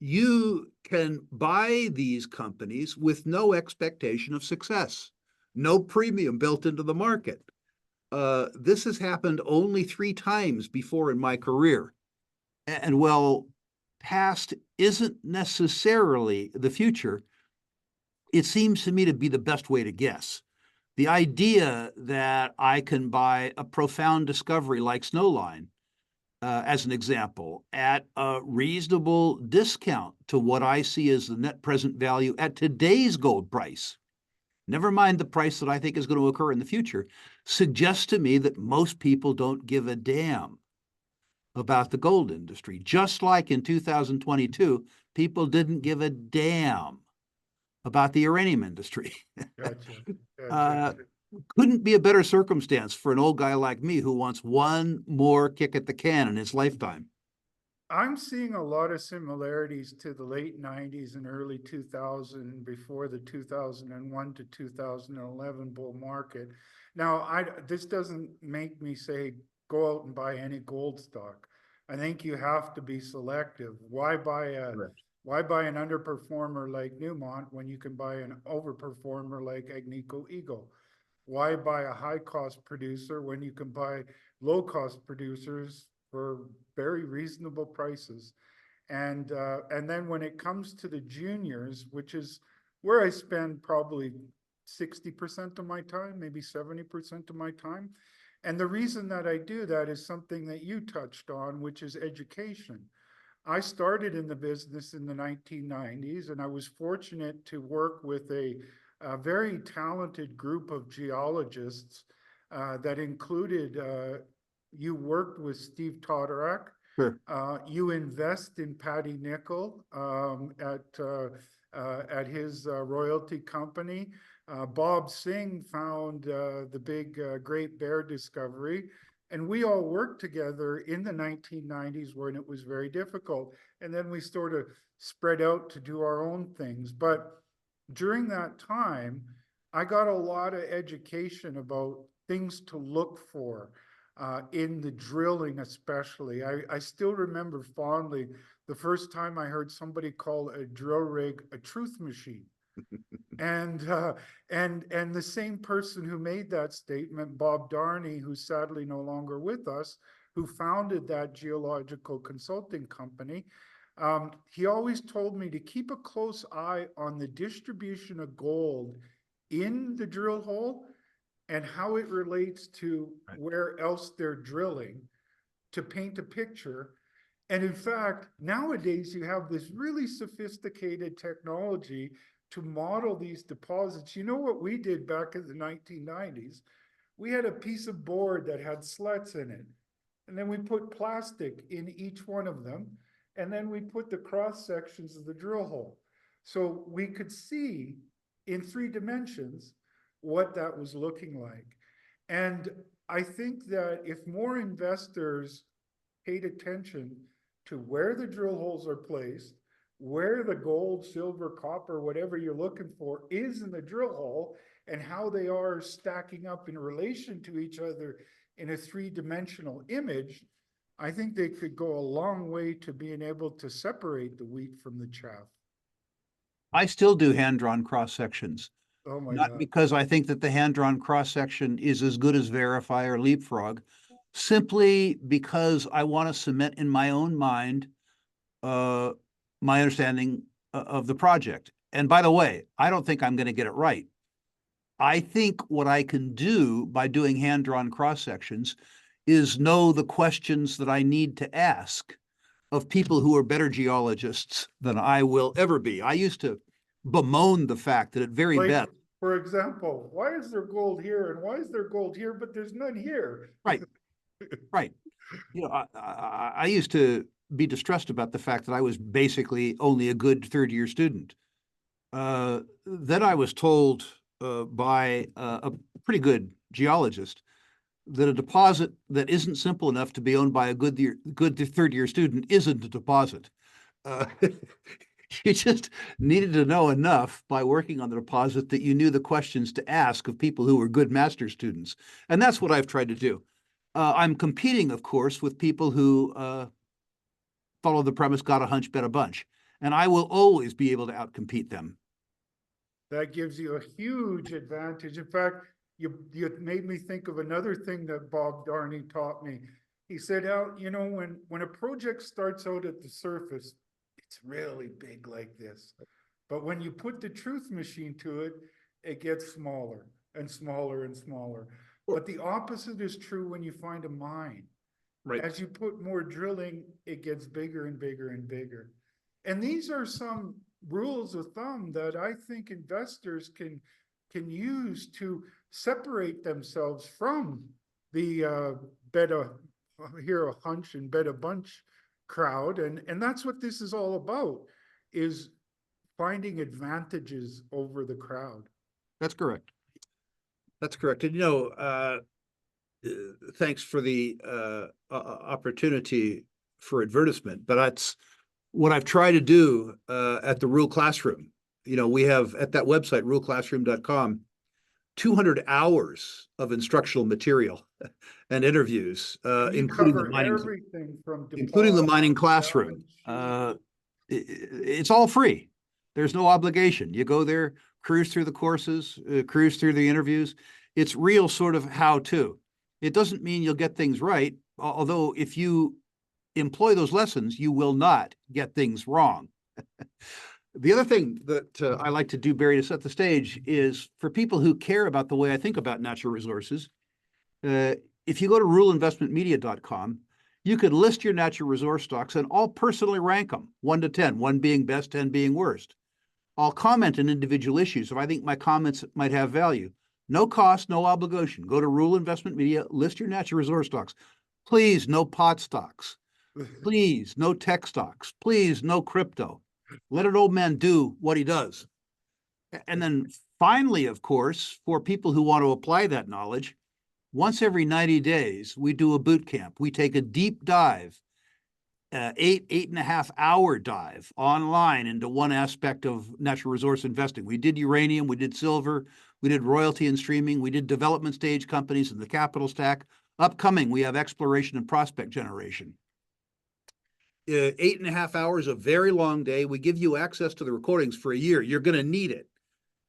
you can buy these companies with no expectation of success, no premium built into the market. This has happened only 3 times before in my career. And while past isn't necessarily the future, it seems to me to be the best way to guess. The idea that I can buy a profound discovery like Snowline, as an example, at a reasonable discount to what I see as the net present value at today's gold price, never mind the price that I think is going to occur in the future, suggests to me that most people don't give a damn about the gold industry. Just like in 2022, people didn't give a damn about the uranium industry. Gotcha. Couldn't be a better circumstance for an old guy like me who wants one more kick at the can in his lifetime. I'm seeing a lot of similarities to the late nineties and early 2000, before the 2001 to 2011 bull market. Now, this doesn't make me say go out and buy any gold stock. I think you have to be selective. Correct. Why buy an underperformer like Newmont when you can buy an overperformer like Agnico Eagle? Why buy a high cost producer when you can buy low cost producers for very reasonable prices? And then when it comes to the juniors, which is where I spend probably 60% of my time, maybe 70% of my time. And the reason that I do that is something that you touched on, which is education. I started in the business in the 1990s, and I was fortunate to work with a very talented group of geologists that included, you worked with Steve Todorak. Sure. You invest in Paddy Nickel at his royalty company. Bob Singh found the big Great Bear discovery. And we all worked together in the 1990s when it was very difficult. And then we sort of spread out to do our own things. But during that time, I got a lot of education about things to look for in the drilling, especially. I still remember fondly the first time I heard somebody call a drill rig a truth machine. And the same person who made that statement, Bob Darney, who's sadly no longer with us, who founded that geological consulting company, he always told me to keep a close eye on the distribution of gold in the drill hole and how it relates to where else they're drilling, to paint a picture. And in fact, nowadays you have this really sophisticated technology to model these deposits. You know what we did back in the 1990s? We had a piece of board that had slats in it. And then we put plastic in each one of them. And then we put the cross sections of the drill hole. So we could see in 3 dimensions what that was looking like. And I think that if more investors paid attention to where the drill holes are placed, where the gold, silver, copper, whatever you're looking for is in the drill hole, and how they are stacking up in relation to each other in a 3-dimensional image, I think they could go a long way to being able to separate the wheat from the chaff. I still do hand-drawn cross sections. Oh my Not God. because I think that the hand-drawn cross-section is as good as Verify or Leapfrog, simply because I want to cement in my own mind my understanding of the project. And by the way, I don't think I'm going to get it right. I think what I can do by doing hand-drawn cross-sections is know the questions that I need to ask of people who are better geologists than I will ever be. I used to bemoan the fact that at very best, for example, why is there gold here and why is there gold here, but there's none here? right, right. You know, I used to be distressed about the fact that I was basically only a good third-year student. Then I was told by a pretty good geologist that a deposit that isn't simple enough to be owned by a good third-year student isn't a deposit. You just needed to know enough by working on the deposit that you knew the questions to ask of people who were good master students. And that's what I've tried to do. I'm competing, of course, with people who follow the premise, got a hunch, bet a bunch. And I will always be able to outcompete them. That gives you a huge advantage. In fact, you made me think of another thing that Bob Darney taught me. He said, you know, when a project starts out at the surface, it's really big like this. But when you put the truth machine to it, it gets smaller and smaller and smaller. But the opposite is true when you find a mine. Right. As you put more drilling, it gets bigger and bigger and bigger. And these are some rules of thumb that I think investors can use to separate themselves from the bet a hunch and bet a bunch crowd. And that's what this is all about, is finding advantages over the crowd. That's correct. That's correct. And, you know, thanks for the opportunity for advertisement, but that's what I've tried to do at the Rural Classroom. You know, we have at that website, ruralclassroom.com, 200 hours of instructional material and interviews, And you including the cover mining, everything from including the mining deposit, classroom. balance sheet. It's all free. There's no obligation. You go there, cruise through the courses, cruise through the interviews. It's real sort of how-to. It doesn't mean you'll get things right, although if you employ those lessons, you will not get things wrong. The other thing that I like to do, Barry, to set the stage is for people who care about the way I think about natural resources, if you go to ruralinvestmentmedia.com, you could list your natural resource stocks and I'll personally rank them 1 to 10, 1 being best, 10 being worst. I'll comment on individual issues if I think my comments might have value. No cost, no obligation. Go to Rural Investment Media, list your natural resource stocks. Please, no pot stocks. Please, no tech stocks. Please, no crypto. Let an old man do what he does. And then finally, of course, for people who want to apply that knowledge, once every 90 days, we do a boot camp. We take a deep dive, 8.5 hour dive online into one aspect of natural resource investing. We did uranium, we did silver, we did royalty and streaming, we did development stage companies and the capital stack. Upcoming, we have exploration and prospect generation. 8.5 hours, a very long day. We give you access to the recordings for a year. You're going to need it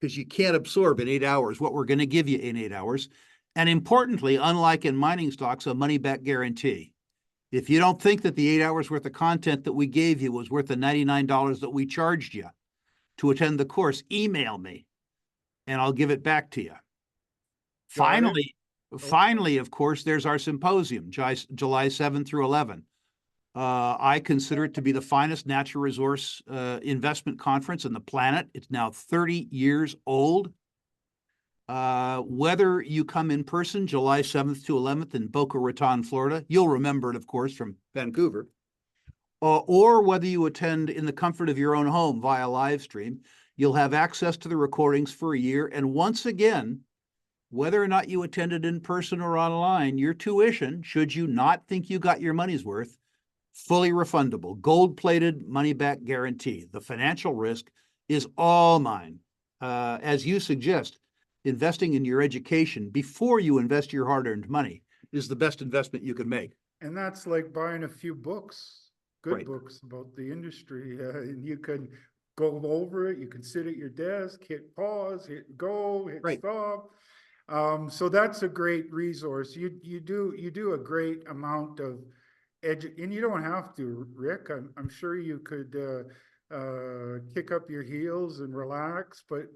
because you can't absorb in 8 hours what we're going to give you in 8 hours. And importantly, unlike in mining stocks, a money-back guarantee. If you don't think that the 8 hours worth of content that we gave you was worth the $99 that we charged you to attend the course, email me and I'll give it back to you. Finally, of course, there's our symposium, July 7 through 11. I consider it to be the finest natural resource investment conference on the planet. It's now 30 years old. Whether you come in person, July 7th to 11th in Boca Raton, Florida, you'll remember it, of course, from Vancouver, or whether you attend in the comfort of your own home via live stream, you'll have access to the recordings for a year. And once again, whether or not you attended in person or online, your tuition, should you not think you got your money's worth, fully refundable, gold-plated money-back guarantee. The financial risk is all mine. As you suggest, investing in your education before you invest your hard-earned money is the best investment you can make. And that's like buying a few books, good Right. books about the industry. And you can go over it. You can sit at your desk, hit pause, hit go, hit Right. stop. So that's a great resource. You do a great amount of and you don't have to, Rick. I'm sure you could kick up your heels and relax, but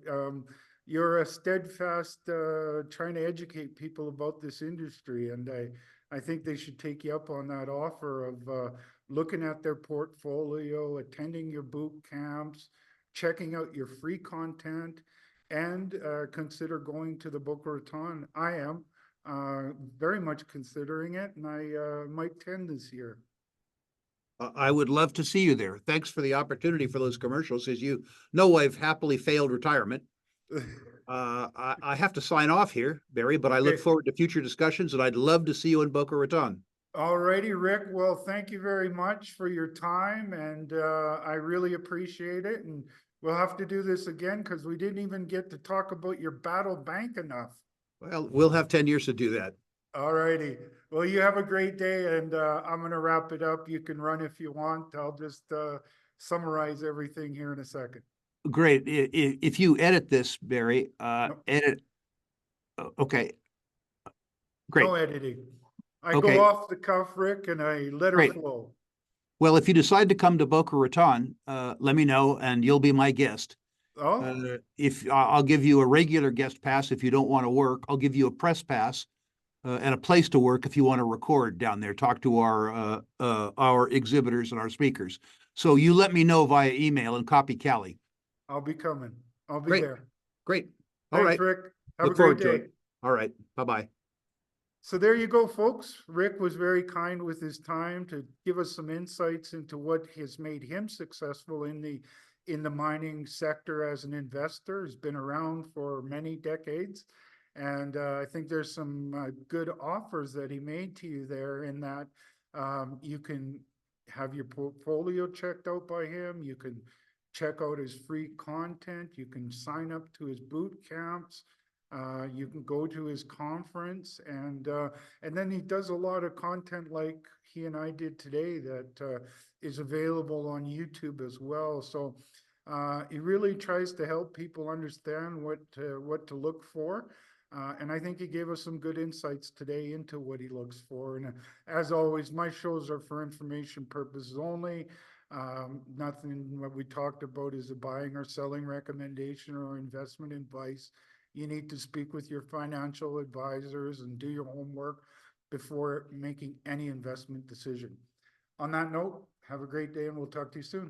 you're a steadfast trying to educate people about this industry, and I think they should take you up on that offer of looking at their portfolio, attending your boot camps, checking out your free content, and consider going to the Boca Raton. I am very much considering it, and I might attend this year. I would love to see you there. Thanks for the opportunity for those commercials. As you know, I've happily failed retirement. I have to sign off here, Barry, but I look forward to future discussions, and I'd love to see you in Boca Raton. All righty, Rick. Well, thank you very much for your time, and I really appreciate it. And we'll have to do this again because we didn't even get to talk about your battle bank enough. Well, we'll have 10 years to do that. All righty. Well, you have a great day, and I'm going to wrap it up. You can run if you want. I'll just summarize everything here in a second. Great. If you edit this, Barry, edit. Okay. Great. No editing. I Okay. go off the cuff, Rick, and I let her flow. Well, if you decide to come to Boca Raton, let me know, and you'll be my guest. Oh, If I'll give you a regular guest pass if you don't want to work, I'll give you a press pass and a place to work if you want to record down there, talk to our exhibitors and our speakers. So you let me know via email and copy Callie. I'll be coming. I'll be Great. there. Great. All Thanks, right. Rick. Have Look a forward great to day. it. All right. Bye-bye. So there you go, folks. Rick was very kind with his time to give us some insights into what has made him successful in the mining sector as an investor. He's been around for many decades. And I think there's some good offers that he made to you there in that you can have your portfolio checked out by him. You can check out his free content. You can sign up to his boot camps. You can go to his conference, and then he does a lot of content like he and I did today that is available on YouTube as well. So he really tries to help people understand what to look for. And I think he gave us some good insights today into what he looks for. And as always, my shows are for information purposes only. Nothing what we talked about is a buying or selling recommendation or investment advice. You need to speak with your financial advisors and do your homework before making any investment decision. On that note, have a great day, and we'll talk to you soon.